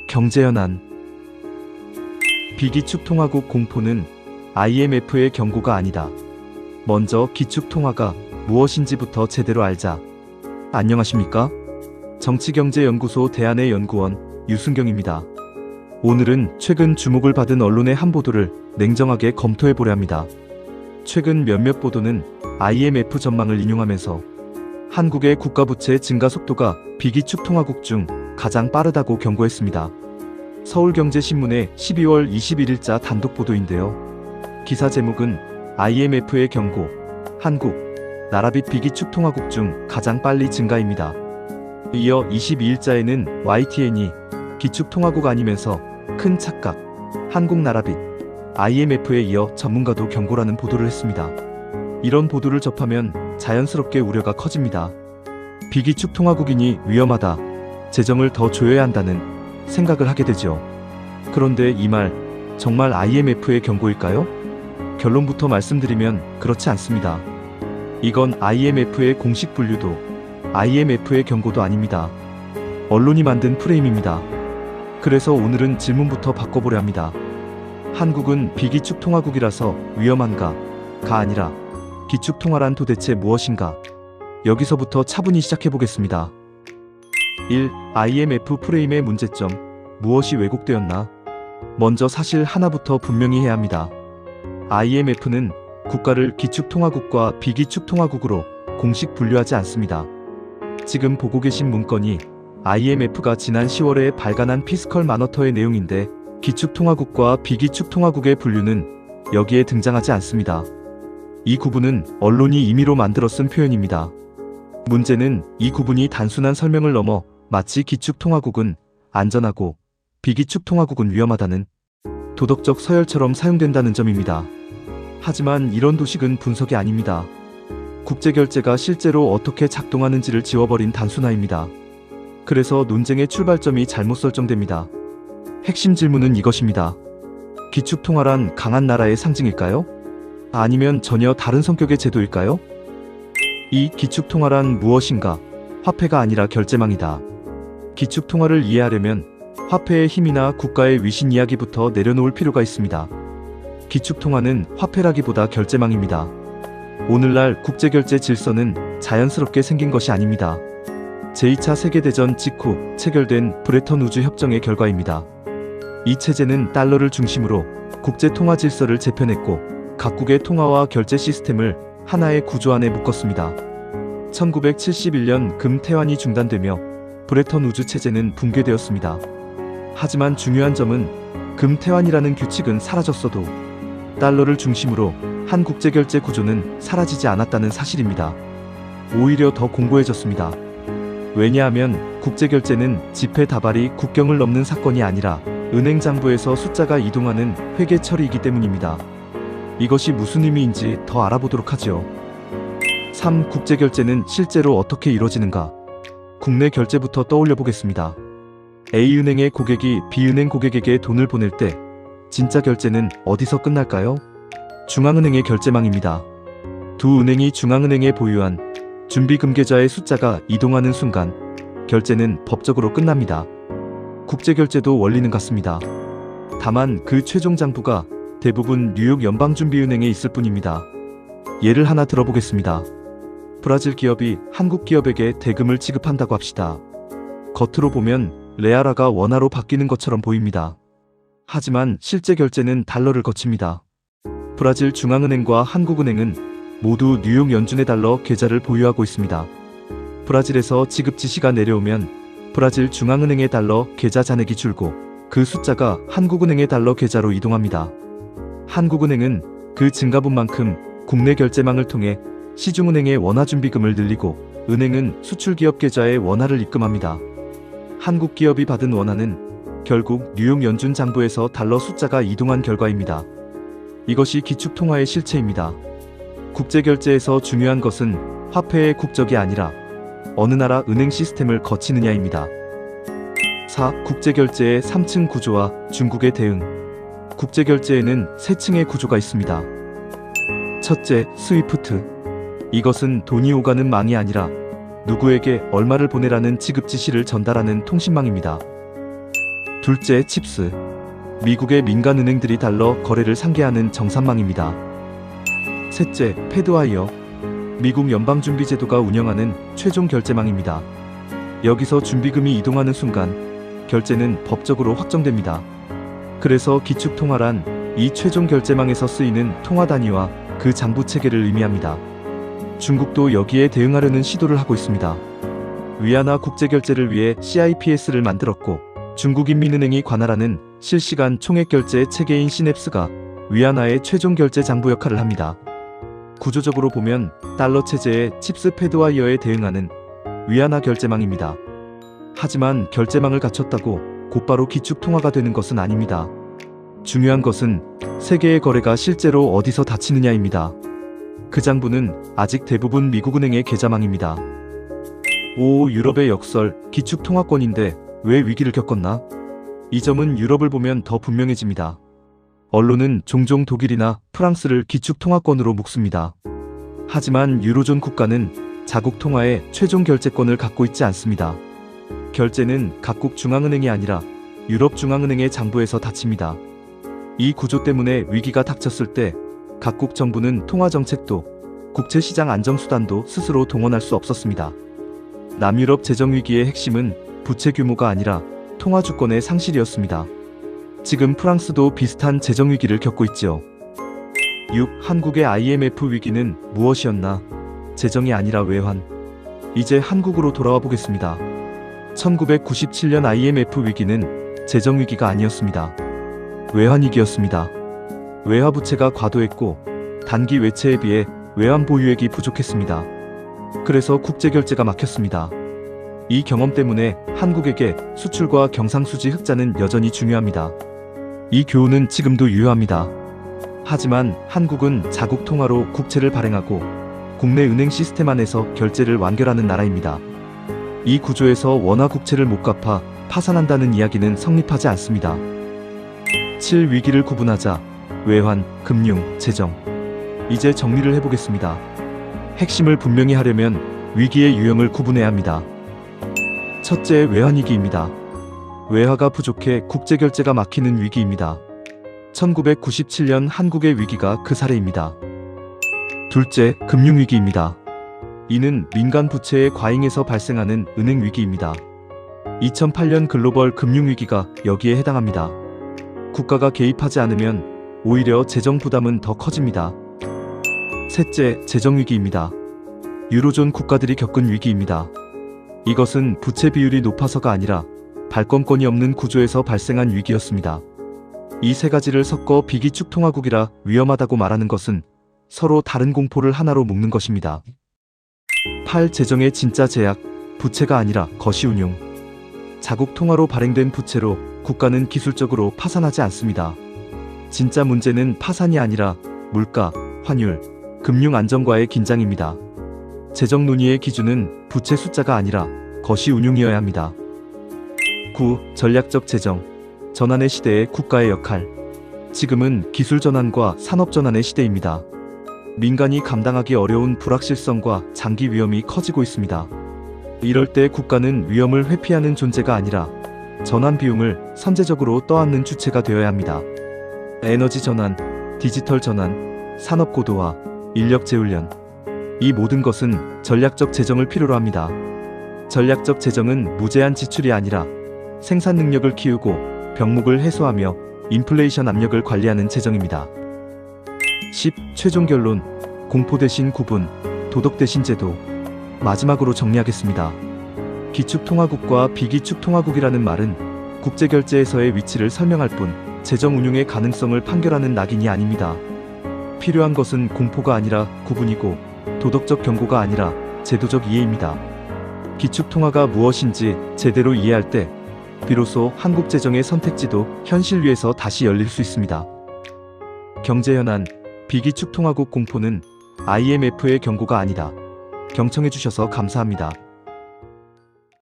경제현안. 비기축통화국 공포는 IMF의 경고가 아니다. 먼저 기축통화가 무엇인지부터 제대로 알자. 안녕하십니까? 정치경제연구소 대안의 연구원 유순경입니다. 오늘은 최근 주목을 받은 언론의 한 보도를 냉정하게 검토해보려 합니다. 최근 몇몇 보도는 IMF 전망을 인용하면서 한국의 국가부채 증가 속도가 비기축통화국 중 가장 빠르다고 경고했습니다. 서울경제신문의 12월 21일자 단독 보도인데요. 기사 제목은 IMF의 경고, 한국, 나라빚 비기축통화국 중 가장 빨리 증가입니다. 이어 22일자에는 YTN이 기축통화국 아니면서 큰 착각, 한국 나라빚, IMF에 이어 전문가도 경고라는 보도를 했습니다. 이런 보도를 접하면 자연스럽게 우려가 커집니다. 비기축통화국이니 위험하다, 재정을 더 조여야 한다는 생각을 하게 되죠. 그런데 이 말 정말 IMF의 경고일까요? 결론부터 말씀드리면 그렇지 않습니다. 이건 IMF의 공식 분류도 IMF의 경고도 아닙니다. 언론이 만든 프레임입니다. 그래서 오늘은 질문부터 바꿔보려 합니다. 한국은 비기축통화국이라서 위험한가? 가 아니라 기축통화란 도대체 무엇인가? 여기서부터 차분히 시작해보겠습니다. 1. IMF 프레임의 문제점. 무엇이 왜곡되었나? 먼저 사실 하나부터 분명히 해야 합니다. IMF는 국가를 기축통화국과 비기축통화국으로 공식 분류하지 않습니다. 지금 보고 계신 문건이 IMF가 지난 10월에 발간한 피스컬 마너터의 내용인데 기축통화국과 비기축통화국의 분류는 여기에 등장하지 않습니다. 이 구분은 언론이 임의로 만들어 쓴 표현입니다. 문제는 이 구분이 단순한 설명을 넘어 마치 기축통화국은 안전하고 비기축통화국은 위험하다는 도덕적 서열처럼 사용된다는 점입니다. 하지만 이런 도식은 분석이 아닙니다. 국제결제가 실제로 어떻게 작동하는지를 지워버린 단순화입니다. 그래서 논쟁의 출발점이 잘못 설정됩니다. 핵심 질문은 이것입니다. 기축통화란 강한 나라의 상징일까요? 아니면 전혀 다른 성격의 제도일까요? 이 기축통화란 무엇인가? 화폐가 아니라 결제망이다. 기축통화를 이해하려면 화폐의 힘이나 국가의 위신 이야기부터 내려놓을 필요가 있습니다. 기축통화는 화폐라기보다 결제망입니다. 오늘날 국제결제 질서는 자연스럽게 생긴 것이 아닙니다. 제2차 세계대전 직후 체결된 브레턴 우즈 협정의 결과입니다. 이 체제는 달러를 중심으로 국제통화 질서를 재편했고 각국의 통화와 결제 시스템을 하나의 구조 안에 묶었습니다. 1971년 금태환이 중단되며 브레턴 우즈 체제는 붕괴되었습니다. 하지만 중요한 점은 금태환이라는 규칙은 사라졌어도 달러를 중심으로 한 국제결제 구조는 사라지지 않았다는 사실입니다. 오히려 더 공고해졌습니다. 왜냐하면 국제결제는 지폐 다발이 국경을 넘는 사건이 아니라 은행 장부에서 숫자가 이동하는 회계 처리이기 때문입니다. 이것이 무슨 의미인지 더 알아보도록 하죠. 3. 국제결제는 실제로 어떻게 이루어지는가? 국내 결제부터 떠올려 보겠습니다. A은행의 고객이 B은행 고객에게 돈을 보낼 때 진짜 결제는 어디서 끝날까요? 중앙은행의 결제망입니다. 두 은행이 중앙은행에 보유한 준비금계좌의 숫자가 이동하는 순간 결제는 법적으로 끝납니다. 국제결제도 원리는 같습니다. 다만 그 최종 장부가 대부분 뉴욕 연방준비은행에 있을 뿐입니다. 예를 하나 들어보겠습니다. 브라질 기업이 한국 기업에게 대금을 지급한다고 합시다. 겉으로 보면 레아라가 원화로 바뀌는 것처럼 보입니다. 하지만 실제 결제는 달러를 거칩니다. 브라질 중앙은행과 한국은행은 모두 뉴욕 연준의 달러 계좌를 보유하고 있습니다. 브라질에서 지급 지시가 내려오면 브라질 중앙은행의 달러 계좌 잔액이 줄고 그 숫자가 한국은행의 달러 계좌로 이동합니다. 한국은행은 그 증가분만큼 국내 결제망을 통해 시중은행의 원화준비금을 늘리고 은행은 수출기업 계좌에 원화를 입금합니다. 한국 기업이 받은 원화는 결국 뉴욕 연준 장부에서 달러 숫자가 이동한 결과입니다. 이것이 기축통화의 실체입니다. 국제결제에서 중요한 것은 화폐의 국적이 아니라 어느 나라 은행 시스템을 거치느냐입니다. 4. 국제결제의 3층 구조와 중국의 대응. 국제결제에는 3층의 구조가 있습니다. 첫째, 스위프트. 이것은 돈이 오가는 망이 아니라 누구에게 얼마를 보내라는 지급 지시를 전달하는 통신망입니다. 둘째, 칩스. 미국의 민간 은행들이 달러 거래를 상계하는 정산망입니다. 셋째, 패드와이어. 미국 연방준비제도가 운영하는 최종 결제망입니다. 여기서 준비금이 이동하는 순간 결제는 법적으로 확정됩니다. 그래서 기축통화란 이 최종 결제망에서 쓰이는 통화 단위와 그 장부 체계를 의미합니다. 중국도 여기에 대응하려는 시도를 하고 있습니다. 위안화 국제결제를 위해 CIPS를 만들었고, 중국인민은행이 관할하는 실시간 총액결제 체계인 시냅스가 위안화의 최종 결제 장부 역할을 합니다. 구조적으로 보면 달러 체제의 칩스 패드와이어에 대응하는 위안화 결제망입니다. 하지만 결제망을 갖췄다고 곧바로 기축통화가 되는 것은 아닙니다. 중요한 것은 세계의 거래가 실제로 어디서 닫히느냐입니다. 그 장부는 아직 대부분 미국은행의 계좌망입니다. 5. 유럽의 역설, 기축통화권인데 왜 위기를 겪었나? 이 점은 유럽을 보면 더 분명해집니다. 언론은 종종 독일이나 프랑스를 기축통화권으로 묶습니다. 하지만 유로존 국가는 자국 통화의 최종 결제권을 갖고 있지 않습니다. 결제는 각국 중앙은행이 아니라 유럽 중앙은행의 장부에서 닫힙니다. 이 구조 때문에 위기가 닥쳤을 때 각국 정부는 통화정책도 국채시장 안정수단도 스스로 동원할 수 없었습니다. 남유럽 재정위기의 핵심은 부채 규모가 아니라 통화주권의 상실이었습니다. 지금 프랑스도 비슷한 재정위기를 겪고 있지요. 6. 한국의 IMF 위기는 무엇이었나? 재정이 아니라 외환. 이제 한국으로 돌아와 보겠습니다. 1997년 IMF 위기는 재정위기가 아니었습니다. 외환위기였습니다. 외화부채가 과도했고 단기 외채에 비해 외환 보유액이 부족했습니다. 그래서 국제결제가 막혔습니다. 이 경험 때문에 한국에게 수출과 경상수지 흑자는 여전히 중요합니다. 이 교훈은 지금도 유효합니다. 하지만 한국은 자국 통화로 국채를 발행하고 국내 은행 시스템 안에서 결제를 완결하는 나라입니다. 이 구조에서 원화 국채를 못 갚아 파산한다는 이야기는 성립하지 않습니다. 7. 위기를 구분하자. 외환, 금융, 재정. 이제 정리를 해보겠습니다. 핵심을 분명히 하려면 위기의 유형을 구분해야 합니다. 첫째, 외환위기입니다. 외화가 부족해 국제결제가 막히는 위기입니다. 1997년 한국의 위기가 그 사례입니다. 둘째, 금융위기입니다. 이는 민간 부채의 과잉에서 발생하는 은행위기입니다. 2008년 글로벌 금융위기가 여기에 해당합니다. 국가가 개입하지 않으면 오히려 재정 부담은 더 커집니다. 셋째, 재정위기입니다. 유로존 국가들이 겪은 위기입니다. 이것은 부채 비율이 높아서가 아니라 발권권이 없는 구조에서 발생한 위기였습니다. 이 세 가지를 섞어 비기축통화국이라 위험하다고 말하는 것은 서로 다른 공포를 하나로 묶는 것입니다. 8. 재정의 진짜 제약, 부채가 아니라 거시운용. 자국 통화로 발행된 부채로 국가는 기술적으로 파산하지 않습니다. 진짜 문제는 파산이 아니라 물가, 환율, 금융 안정과의 긴장입니다. 재정 논의의 기준은 부채 숫자가 아니라 거시운용이어야 합니다. 9. 전략적 재정, 전환의 시대의 국가의 역할. 지금은 기술 전환과 산업 전환의 시대입니다. 민간이 감당하기 어려운 불확실성과 장기 위험이 커지고 있습니다. 이럴 때 국가는 위험을 회피하는 존재가 아니라 전환 비용을 선제적으로 떠안는 주체가 되어야 합니다. 에너지 전환, 디지털 전환, 산업 고도화, 인력 재훈련. 이 모든 것은 전략적 재정을 필요로 합니다. 전략적 재정은 무제한 지출이 아니라 생산 능력을 키우고 병목을 해소하며 인플레이션 압력을 관리하는 재정입니다. 10. 최종 결론, 공포 대신 구분, 도덕 대신 제도. 마지막으로 정리하겠습니다. 기축통화국과 비기축통화국이라는 말은 국제결제에서의 위치를 설명할 뿐 재정 운용의 가능성을 판결하는 낙인이 아닙니다. 필요한 것은 공포가 아니라 구분이고 도덕적 경고가 아니라 제도적 이해입니다. 기축통화가 무엇인지 제대로 이해할 때 비로소 한국 재정의 선택지도 현실 위에서 다시 열릴 수 있습니다. 경제현안, 비기축통화국 공포는 IMF의 경고가 아니다. 경청해주셔서 감사합니다.